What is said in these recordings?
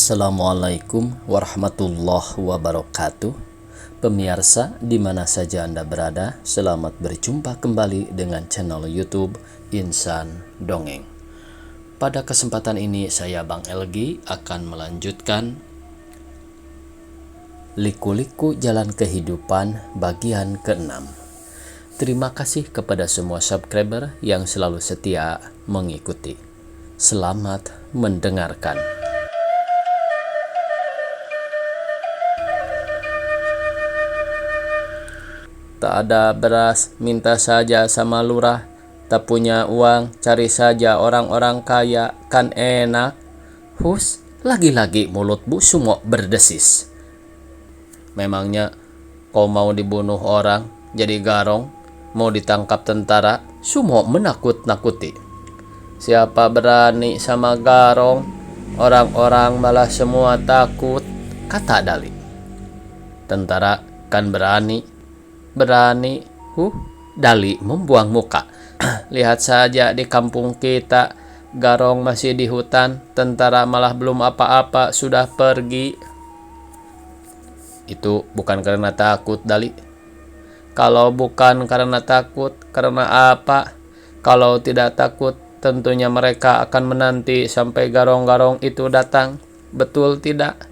Assalamualaikum warahmatullahi wabarakatuh. Pemirsa di mana saja Anda berada, selamat berjumpa kembali dengan channel YouTube Insan Dongeng. Pada kesempatan ini saya Bang Elgi akan melanjutkan Liku-Liku Jalan Kehidupan bagian ke-6. Terima kasih kepada semua subscriber yang selalu setia mengikuti. Selamat mendengarkan. Tak ada beras, minta saja sama lurah. Tak punya uang, cari saja orang-orang kaya, kan enak. Hus, lagi-lagi mulut Bu Sumo berdesis. Memangnya kau mau dibunuh orang, jadi garong, mau ditangkap tentara? Sumo menakut-nakuti. Siapa berani sama garong? Orang-orang malah semua takut, kata Dali. Tentara kan berani. Dali membuang muka. Lihat saja di kampung kita, garong masih di hutan, tentara malah belum apa-apa sudah pergi. Itu bukan karena takut, Dali. Kalau bukan karena takut, karena apa? Kalau tidak takut, tentunya mereka akan menanti sampai garong-garong itu datang. Betul tidak?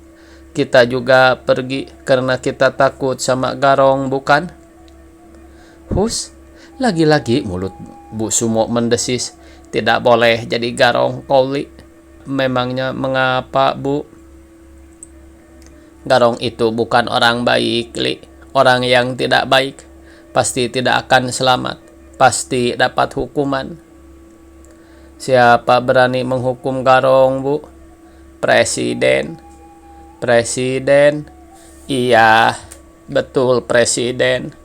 Kita juga pergi karena kita takut sama garong, bukan? Hus, lagi-lagi mulut Bu Sumo mendesis. Tidak boleh jadi garong, Koli. Memangnya mengapa, Bu? Garong itu bukan orang baik, Li. Orang yang tidak baik pasti tidak akan selamat, pasti dapat hukuman. Siapa berani menghukum garong, Bu? Presiden. Presiden? Iya, betul presiden.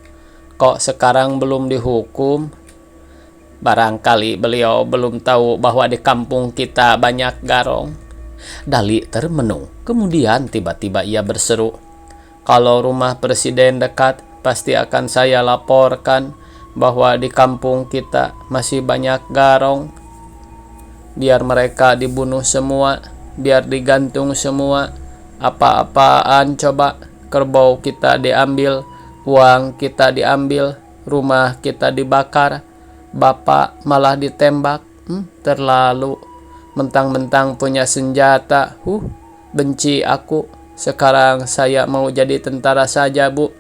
Kok sekarang belum dihukum? Barangkali beliau belum tahu bahwa di kampung kita banyak garong. Dali termenung. Kemudian tiba-tiba ia berseru, kalau rumah presiden dekat, pasti akan saya laporkan bahwa di kampung kita masih banyak garong. Biar mereka dibunuh semua, biar digantung semua. Apa-apaan coba? Kerbau kita diambil, uang kita diambil, rumah kita dibakar, bapak malah ditembak. Terlalu. Mentang-mentang punya senjata. Benci aku. Sekarang saya mau jadi tentara saja, Bu.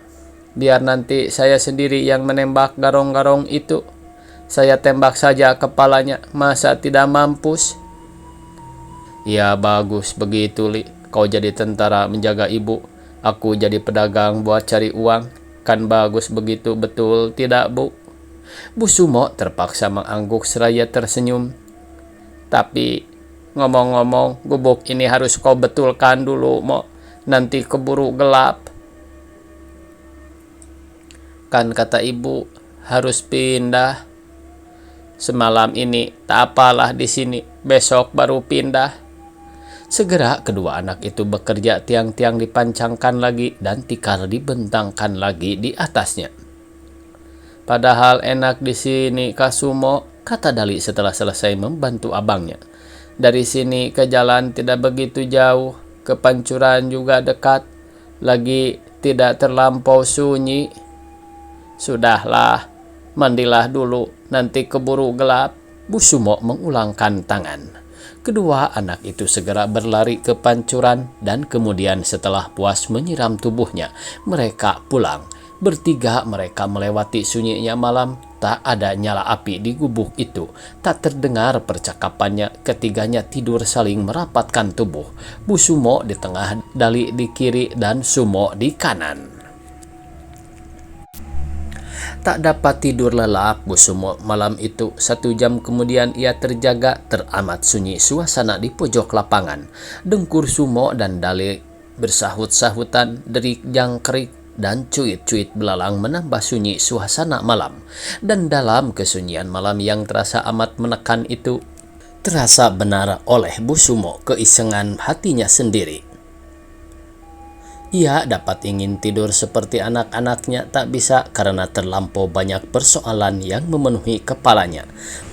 Biar nanti saya sendiri yang menembak garong-garong itu. Saya tembak saja kepalanya. Masa tidak mampus? Ya bagus begitu, Li. Kau jadi tentara menjaga ibu. Aku jadi pedagang buat cari uang. Kan bagus begitu, betul tidak, Bu? Bu Sumo terpaksa mengangguk seraya tersenyum. Tapi ngomong-ngomong, gubuk ini harus kau betulkan dulu, Mo. Nanti keburu gelap. Kan kata ibu harus pindah. Semalam ini tak apalah di sini, besok baru pindah. Segera kedua anak itu bekerja, tiang-tiang dipancangkan lagi dan tikar dibentangkan lagi di atasnya. Padahal enak di sini, Kasumo, kata Dali setelah selesai membantu abangnya. Dari sini ke jalan tidak begitu jauh, ke pancuran juga dekat, lagi tidak terlampau sunyi. Sudahlah, mandilah dulu, nanti keburu gelap. Bu Sumo mengulangkan tangan. Kedua anak itu segera berlari ke pancuran dan kemudian setelah puas menyiram tubuhnya, mereka pulang. Bertiga mereka melewati sunyinya malam, tak ada nyala api di gubuk itu. Tak terdengar percakapannya, ketiganya tidur saling merapatkan tubuh. Bu Sumo di tengah, Dali di kiri, dan Sumo di kanan. Tak dapat tidur lelap Bu Sumo malam itu. 1 jam kemudian ia terjaga. Teramat sunyi suasana di pojok lapangan. Dengkur Sumo dan Dali bersahut-sahutan, derik jangkrik dan cuit-cuit belalang menambah sunyi suasana malam. Dan dalam kesunyian malam yang terasa amat menekan itu, terasa benar oleh Bu Sumo keisengan hatinya sendiri. Ia dapat ingin tidur seperti anak-anaknya tak bisa karena terlampau banyak persoalan yang memenuhi kepalanya.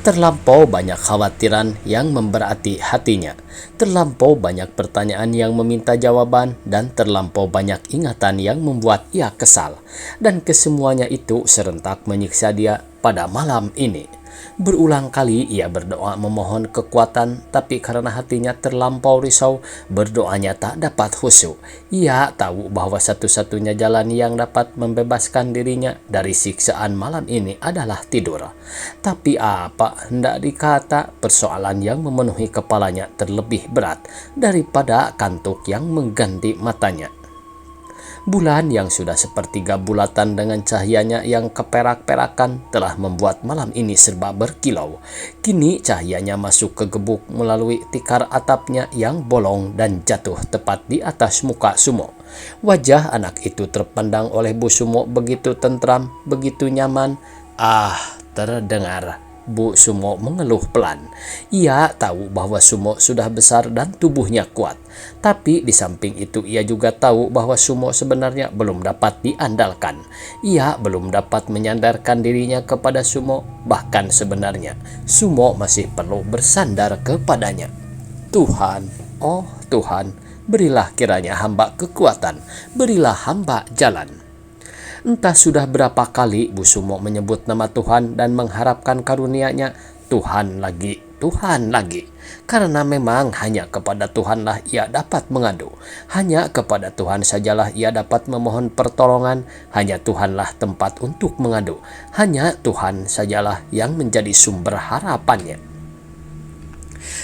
Terlampau banyak khawatiran yang memberati hatinya. Terlampau banyak pertanyaan yang meminta jawaban dan terlampau banyak ingatan yang membuat ia kesal. Dan kesemuanya itu serentak menyiksa dia pada malam ini. Berulang kali ia berdoa memohon kekuatan, tapi karena hatinya terlampau risau, berdoanya tak dapat khusyuk. Ia tahu bahwa satu-satunya jalan yang dapat membebaskan dirinya dari siksaan malam ini adalah tidur. Tapi apa hendak dikata, persoalan yang memenuhi kepalanya terlebih berat daripada kantuk yang mengganti matanya. Bulan yang sudah sepertiga bulatan dengan cahayanya yang keperak-perakan telah membuat malam ini serba berkilau. Kini cahayanya masuk ke gebuk melalui tikar atapnya yang bolong dan jatuh tepat di atas muka Sumo. Wajah anak itu terpandang oleh Bu Sumo begitu tentram, begitu nyaman. Terdengar Bu Sumo mengeluh pelan. Ia tahu bahwa Sumo sudah besar dan tubuhnya kuat. Tapi di samping itu ia juga tahu bahwa Sumo sebenarnya belum dapat diandalkan. Ia belum dapat menyandarkan dirinya kepada Sumo. Bahkan sebenarnya Sumo masih perlu bersandar kepadanya. Tuhan, oh Tuhan, berilah kiranya hamba kekuatan. Berilah hamba jalan. Entah sudah berapa kali Bu Sumo menyebut nama Tuhan dan mengharapkan karunia-Nya. Tuhan lagi, Tuhan lagi. Karena memang hanya kepada Tuhanlah ia dapat mengadu. Hanya kepada Tuhan sajalah ia dapat memohon pertolongan. Hanya Tuhanlah tempat untuk mengadu. Hanya Tuhan sajalah yang menjadi sumber harapannya.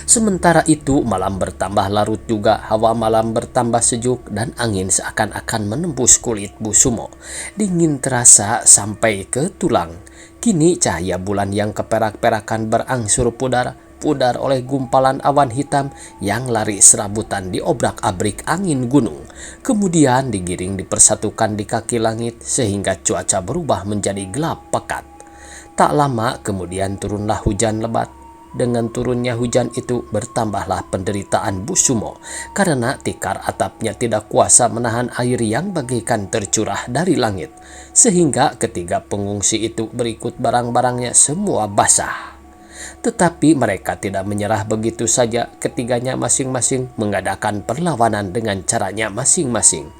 Sementara itu malam bertambah larut juga, hawa malam bertambah sejuk dan angin seakan-akan menembus kulit Bu Sumo. Dingin terasa sampai ke tulang. Kini cahaya bulan yang keperak-perakan berangsur pudar oleh gumpalan awan hitam yang lari serabutan diobrak-abrik angin gunung. Kemudian digiring dipersatukan di kaki langit sehingga cuaca berubah menjadi gelap pekat. Tak lama kemudian turunlah hujan lebat. Dengan turunnya hujan itu bertambahlah penderitaan Bu Sumo karena tikar atapnya tidak kuasa menahan air yang bagaikan tercurah dari langit, sehingga ketiga pengungsi itu berikut barang-barangnya semua basah. Tetapi mereka tidak menyerah begitu saja. Ketiganya masing-masing mengadakan perlawanan dengan caranya masing-masing.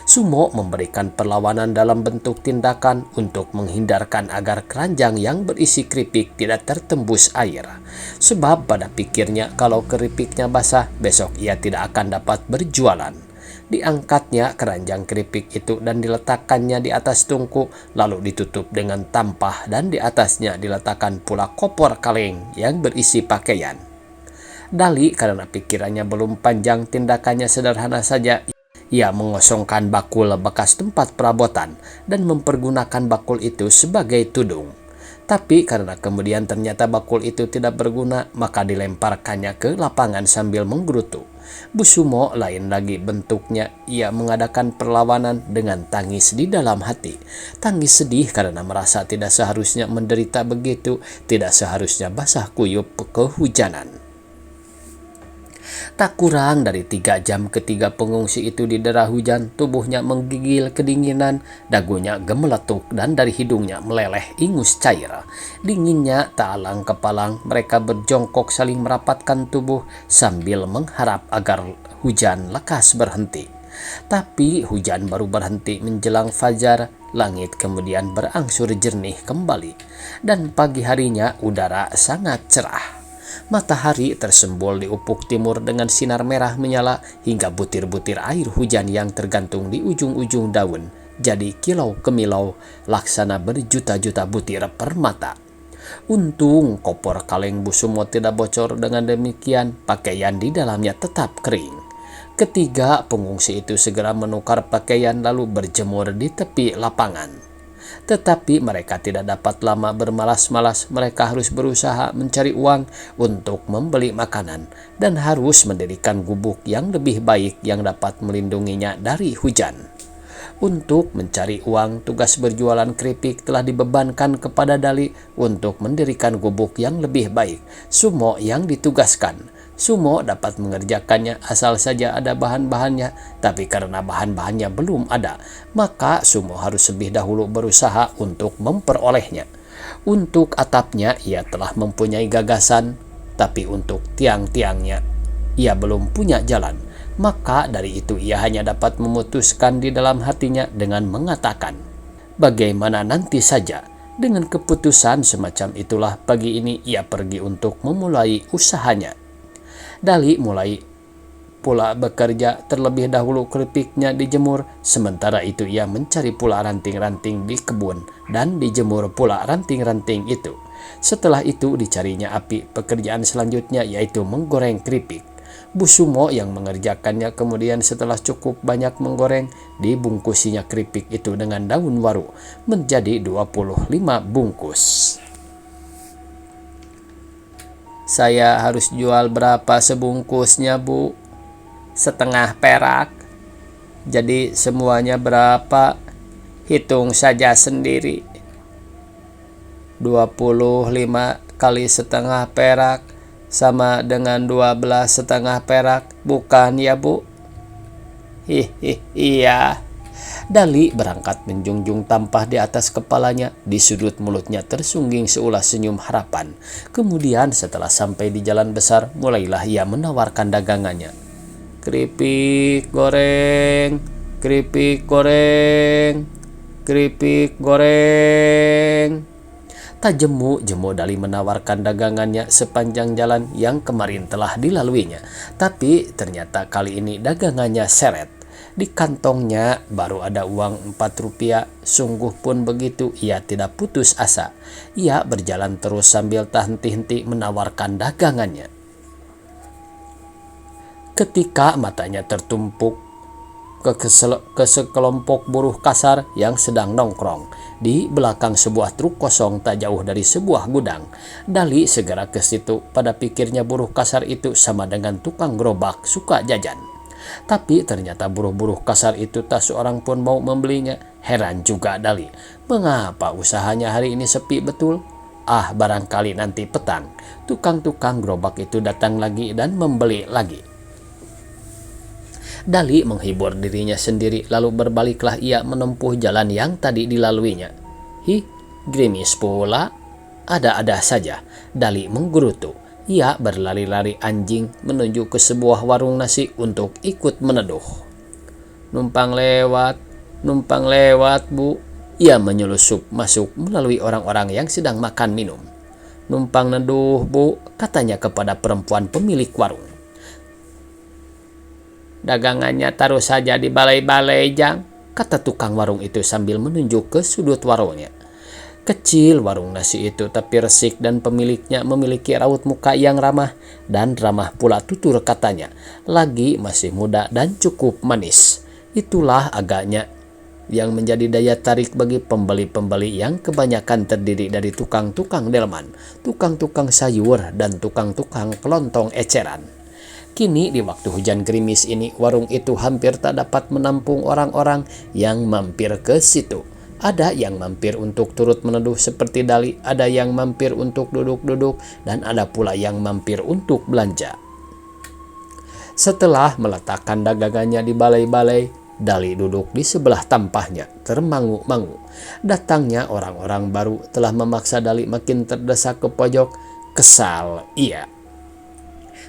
Sumo memberikan perlawanan dalam bentuk tindakan untuk menghindarkan agar keranjang yang berisi keripik tidak tertembus air. Sebab pada pikirnya kalau keripiknya basah, besok ia tidak akan dapat berjualan. Diangkatnya keranjang keripik itu dan diletakkannya di atas tungku, lalu ditutup dengan tampah dan di atasnya diletakkan pula kopor kaleng yang berisi pakaian. Dali karena pikirannya belum panjang, tindakannya sederhana saja. Ia mengosongkan bakul bekas tempat perabotan dan mempergunakan bakul itu sebagai tudung. Tapi karena kemudian ternyata bakul itu tidak berguna, maka dilemparkannya ke lapangan sambil menggerutu. Bu Sumo lain lagi bentuknya. Ia mengadakan perlawanan dengan tangis di dalam hati. Tangis sedih karena merasa tidak seharusnya menderita begitu, tidak seharusnya basah kuyup kehujanan. Tak kurang dari 3 jam ketiga pengungsi itu didera hujan, tubuhnya menggigil kedinginan, dagunya gemeletuk dan dari hidungnya meleleh ingus cair. Dinginnya tak alang kepalang, mereka berjongkok saling merapatkan tubuh sambil mengharap agar hujan lekas berhenti. Tapi hujan baru berhenti menjelang fajar, langit kemudian berangsur jernih kembali, dan pagi harinya udara sangat cerah. Matahari tersembul di ufuk timur dengan sinar merah menyala hingga butir-butir air hujan yang tergantung di ujung-ujung daun jadi kilau kemilau laksana berjuta-juta butir permata. Untung kopor kaleng Bu Sumo tidak bocor, dengan demikian pakaian di dalamnya tetap kering. Ketiga pengungsi itu segera menukar pakaian lalu berjemur di tepi lapangan. Tetapi mereka tidak dapat lama bermalas-malas. Mereka harus berusaha mencari uang untuk membeli makanan dan harus mendirikan gubuk yang lebih baik yang dapat melindunginya dari hujan. Untuk mencari uang, tugas berjualan keripik telah dibebankan kepada Dali. Untuk mendirikan gubuk yang lebih baik, Sumo yang ditugaskan. Sumo dapat mengerjakannya asal saja ada bahan-bahannya, tapi karena bahan-bahannya belum ada, maka Sumo harus lebih dahulu berusaha untuk memperolehnya. Untuk atapnya ia telah mempunyai gagasan, tapi untuk tiang-tiangnya ia belum punya jalan. Maka dari itu ia hanya dapat memutuskan di dalam hatinya dengan mengatakan, bagaimana nanti saja. Dengan keputusan semacam itulah pagi ini ia pergi untuk memulai usahanya. Dali mulai pula bekerja. Terlebih dahulu keripiknya dijemur, sementara itu ia mencari pula ranting-ranting di kebun dan dijemur pula ranting-ranting itu. Setelah itu dicarinya api. Pekerjaan selanjutnya yaitu menggoreng keripik. Bu Sumo yang mengerjakannya. Kemudian setelah cukup banyak menggoreng, dibungkusinya keripik itu dengan daun waru menjadi 25 bungkus. Saya harus jual berapa sebungkusnya, Bu? Setengah perak. Jadi semuanya berapa? Hitung saja sendiri. 25 kali setengah perak sama dengan 12 setengah perak, bukan ya, Bu? Iya. Dali berangkat menjunjung tampah di atas kepalanya. Di sudut mulutnya tersungging seulas senyum harapan. Kemudian setelah sampai di jalan besar, mulailah ia menawarkan dagangannya. Keripik goreng, keripik goreng, keripik goreng. Tak jemu-jemu Dali menawarkan dagangannya sepanjang jalan yang kemarin telah dilaluinya. Tapi ternyata kali ini dagangannya seret. Di kantongnya baru ada uang 4 rupiah. Sungguh pun begitu, ia tidak putus asa. Ia berjalan terus sambil tak henti-henti menawarkan dagangannya. Ketika matanya tertumpuk ke sekelompok buruh kasar yang sedang nongkrong di belakang sebuah truk kosong tak jauh dari sebuah gudang, Dali segera ke situ. Pada pikirnya buruh kasar itu sama dengan tukang gerobak suka jajan. Tapi ternyata buruh-buruh kasar itu tak seorang pun mau membelinya. Heran juga Dali, mengapa usahanya hari ini sepi betul? Barangkali nanti petang tukang-tukang gerobak itu datang lagi dan membeli lagi. Dali menghibur dirinya sendiri, lalu berbaliklah ia menempuh jalan yang tadi dilaluinya. Gerimis pula. Ada-ada saja, Dali menggerutu. Ia berlari-lari anjing menuju ke sebuah warung nasi untuk ikut meneduh. Numpang lewat, Bu. Ia menyelusup masuk melalui orang-orang yang sedang makan minum. Numpang neduh, Bu, katanya kepada perempuan pemilik warung. Dagangannya taruh saja di balai-balai, Jang, kata tukang warung itu sambil menunjuk ke sudut warungnya. Kecil warung nasi itu, tapi resik, dan pemiliknya memiliki raut muka yang ramah, dan ramah pula tutur katanya. Lagi masih muda dan cukup manis. Itulah agaknya yang menjadi daya tarik bagi pembeli-pembeli yang kebanyakan terdiri dari tukang-tukang delman, tukang-tukang sayur, dan tukang-tukang kelontong eceran. Kini di waktu hujan gerimis ini, warung itu hampir tak dapat menampung orang-orang yang mampir ke situ. Ada yang mampir untuk turut meneduh seperti Dali, ada yang mampir untuk duduk-duduk, dan ada pula yang mampir untuk belanja. Setelah meletakkan dagangannya di balai-balai, Dali duduk di sebelah tampahnya, termangu-mangu. Datangnya orang-orang baru telah memaksa Dali makin terdesak ke pojok. Kesal ia.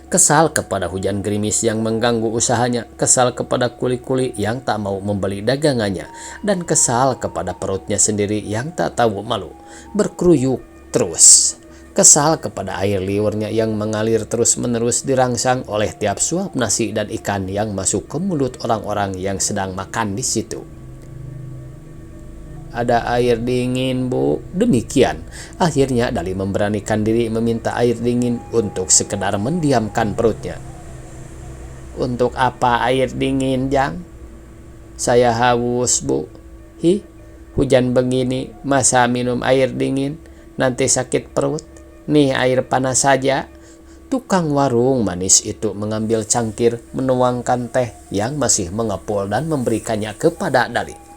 Kesal kepada hujan gerimis yang mengganggu usahanya, kesal kepada kuli-kuli yang tak mau membeli dagangannya, dan kesal kepada perutnya sendiri yang tak tahu malu, berkeruyuk terus. Kesal kepada air liurnya yang mengalir terus-menerus dirangsang oleh tiap suap nasi dan ikan yang masuk ke mulut orang-orang yang sedang makan di situ. Ada air dingin, Bu. Demikian. Akhirnya Dali memberanikan diri meminta air dingin untuk sekedar mendiamkan perutnya. Untuk apa air dingin, Jang? Saya haus, Bu. Hujan begini, masa minum air dingin? Nanti sakit perut. Nih air panas saja. Tukang warung manis itu mengambil cangkir, menuangkan teh yang masih mengepul dan memberikannya kepada Dali.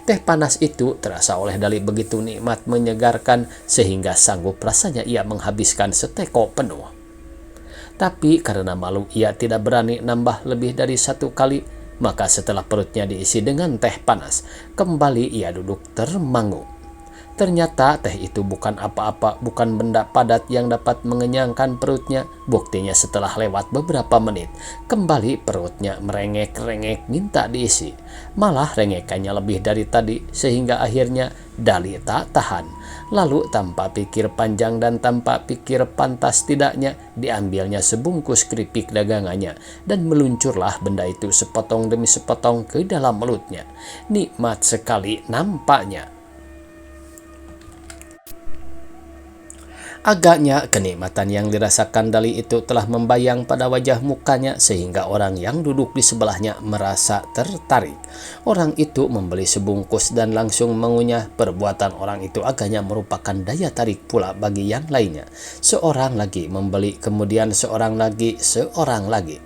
Teh panas itu terasa oleh Dali begitu nikmat, menyegarkan, sehingga sanggup rasanya ia menghabiskan seteko penuh. Tapi karena malu ia tidak berani nambah lebih dari 1 kali. Maka setelah perutnya diisi dengan teh panas, kembali ia duduk termangu. Ternyata teh itu bukan apa-apa, bukan benda padat yang dapat mengenyangkan perutnya. Buktinya setelah lewat beberapa menit, kembali perutnya merengek-rengek minta diisi. Malah rengekannya lebih dari tadi, sehingga akhirnya Dali tak tahan. Lalu tanpa pikir panjang dan tanpa pikir pantas tidaknya, diambilnya sebungkus keripik dagangannya, dan meluncurlah benda itu sepotong demi sepotong ke dalam mulutnya. Nikmat sekali nampaknya. Agaknya kenikmatan yang dirasakan Dali itu telah membayang pada wajah mukanya sehingga orang yang duduk di sebelahnya merasa tertarik. Orang itu membeli sebungkus dan langsung mengunyah. Perbuatan orang itu agaknya merupakan daya tarik pula bagi yang lainnya. Seorang lagi membeli, kemudian seorang lagi.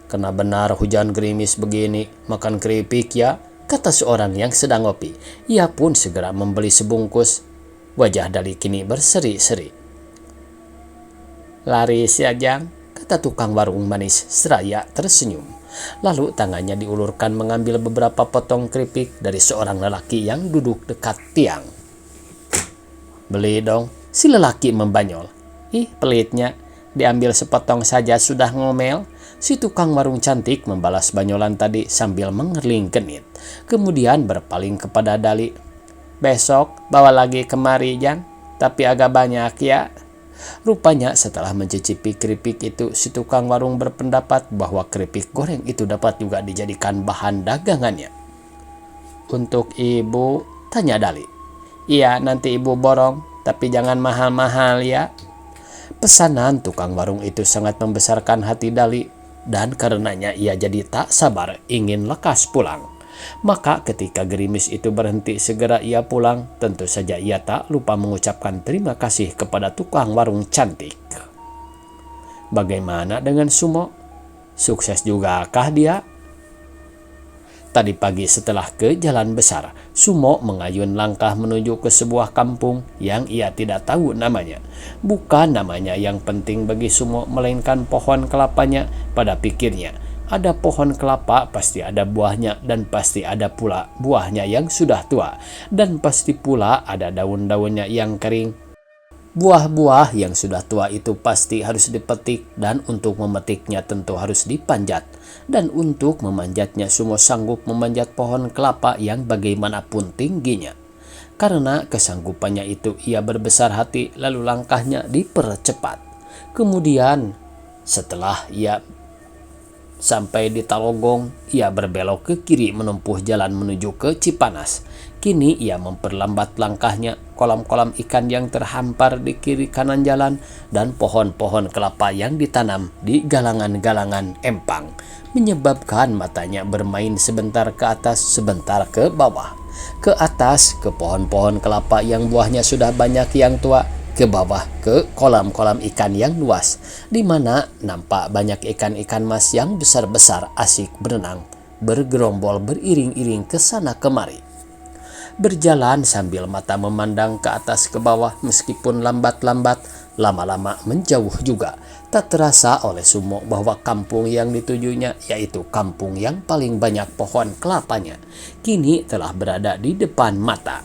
Kena benar hujan gerimis begini, makan keripik ya, kata seorang yang sedang ngopi. Ia pun segera membeli sebungkus. Wajah Dali kini berseri-seri. Laris ya Jang, kata tukang warung manis seraya tersenyum. Lalu tangannya diulurkan mengambil beberapa potong keripik dari seorang lelaki yang duduk dekat tiang. Beli dong, si lelaki membanyol. Ih pelitnya, diambil sepotong saja sudah ngomel. Si tukang warung cantik membalas banyolan tadi sambil mengerling genit. Kemudian berpaling kepada Dali. Besok bawa lagi kemari Jang, tapi agak banyak ya. Rupanya setelah mencicipi keripik itu, si tukang warung berpendapat bahwa keripik goreng itu dapat juga dijadikan bahan dagangannya. Untuk ibu, tanya Dali. Iya, nanti ibu borong, tapi jangan mahal-mahal ya. Pesanan tukang warung itu sangat membesarkan hati Dali, dan karenanya ia jadi tak sabar ingin lekas pulang. Maka ketika gerimis itu berhenti segera ia pulang. Tentu saja ia tak lupa mengucapkan terima kasih kepada tukang warung cantik. Bagaimana dengan Sumo? Sukses juga kah dia? Tadi pagi setelah ke jalan besar, Sumo mengayun langkah menuju ke sebuah kampung yang ia tidak tahu namanya. Bukan namanya yang penting bagi Sumo, melainkan pohon kelapanya. Pada pikirnya, ada pohon kelapa, pasti ada buahnya, dan pasti ada pula buahnya yang sudah tua, dan pasti pula ada daun-daunnya yang kering. Buah-buah yang sudah tua itu pasti harus dipetik, dan untuk memetiknya tentu harus dipanjat. Dan untuk memanjatnya Sumo sanggup memanjat pohon kelapa yang bagaimanapun tingginya. Karena kesanggupannya itu ia berbesar hati, lalu langkahnya dipercepat. Kemudian setelah ia sampai di Talogong, ia berbelok ke kiri menempuh jalan menuju ke Cipanas. Kini ia memperlambat langkahnya. Kolam-kolam ikan yang terhampar di kiri kanan jalan dan pohon-pohon kelapa yang ditanam di galangan-galangan empang menyebabkan matanya bermain sebentar ke atas, sebentar ke bawah. Ke atas ke pohon-pohon kelapa yang buahnya sudah banyak yang tua, ke bawah ke kolam-kolam ikan yang luas, di mana nampak banyak ikan-ikan mas yang besar-besar asik berenang, bergerombol beriring-iring ke sana kemari. Berjalan sambil mata memandang ke atas ke bawah, meskipun lambat-lambat, lama-lama menjauh juga. Tak terasa oleh Sumo bahwa kampung yang ditujunya, yaitu kampung yang paling banyak pohon kelapanya, kini telah berada di depan mata.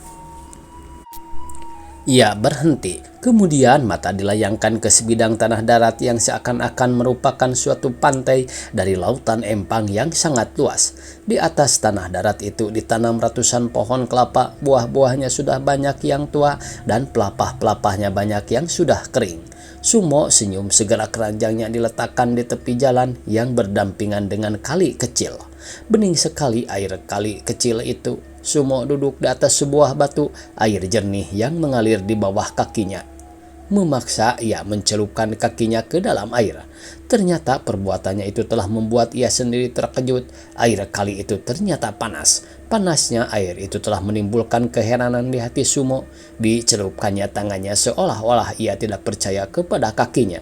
Ia berhenti, kemudian mata dilayangkan ke sebidang tanah darat yang seakan-akan merupakan suatu pantai dari lautan empang yang sangat luas. Di atas tanah darat itu ditanam ratusan pohon kelapa, buah-buahnya sudah banyak yang tua dan pelepah-pelepahnya banyak yang sudah kering. Sumo senyum, segera keranjangnya diletakkan di tepi jalan yang berdampingan dengan kali kecil. Bening sekali air kali kecil itu. Sumo duduk di atas sebuah batu, air jernih yang mengalir di bawah kakinya. Memaksa ia mencelupkan kakinya ke dalam air. Ternyata perbuatannya itu telah membuat ia sendiri terkejut. Air kali itu ternyata panas. Panasnya air itu telah menimbulkan keheranan di hati Sumo. Dicelupkannya tangannya seolah-olah ia tidak percaya kepada kakinya.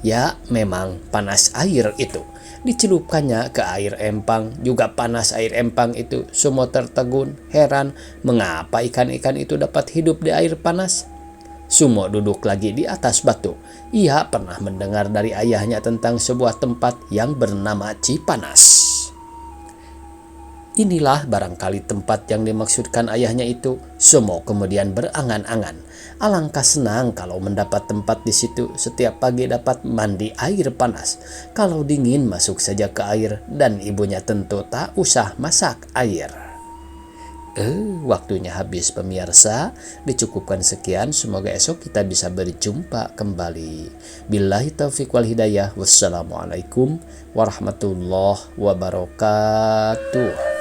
Ya, memang panas air itu. Dicelupkannya ke air empang, juga panas air empang itu. Sumo tertegun, heran, mengapa ikan-ikan itu dapat hidup di air panas. Sumo duduk lagi di atas batu. Ia pernah mendengar dari ayahnya tentang sebuah tempat yang bernama Cipanas. Inilah barangkali tempat yang dimaksudkan ayahnya itu. Sumo kemudian berangan-angan. Alangkah senang kalau mendapat tempat di situ. Setiap pagi dapat mandi air panas. Kalau dingin masuk saja ke air dan ibunya tentu tak usah masak air. Waktunya habis pemirsa. Dicukupkan sekian. Semoga esok kita bisa berjumpa kembali. Billahi taufiq wal hidayah. Wassalamualaikum warahmatullahi wabarakatuh.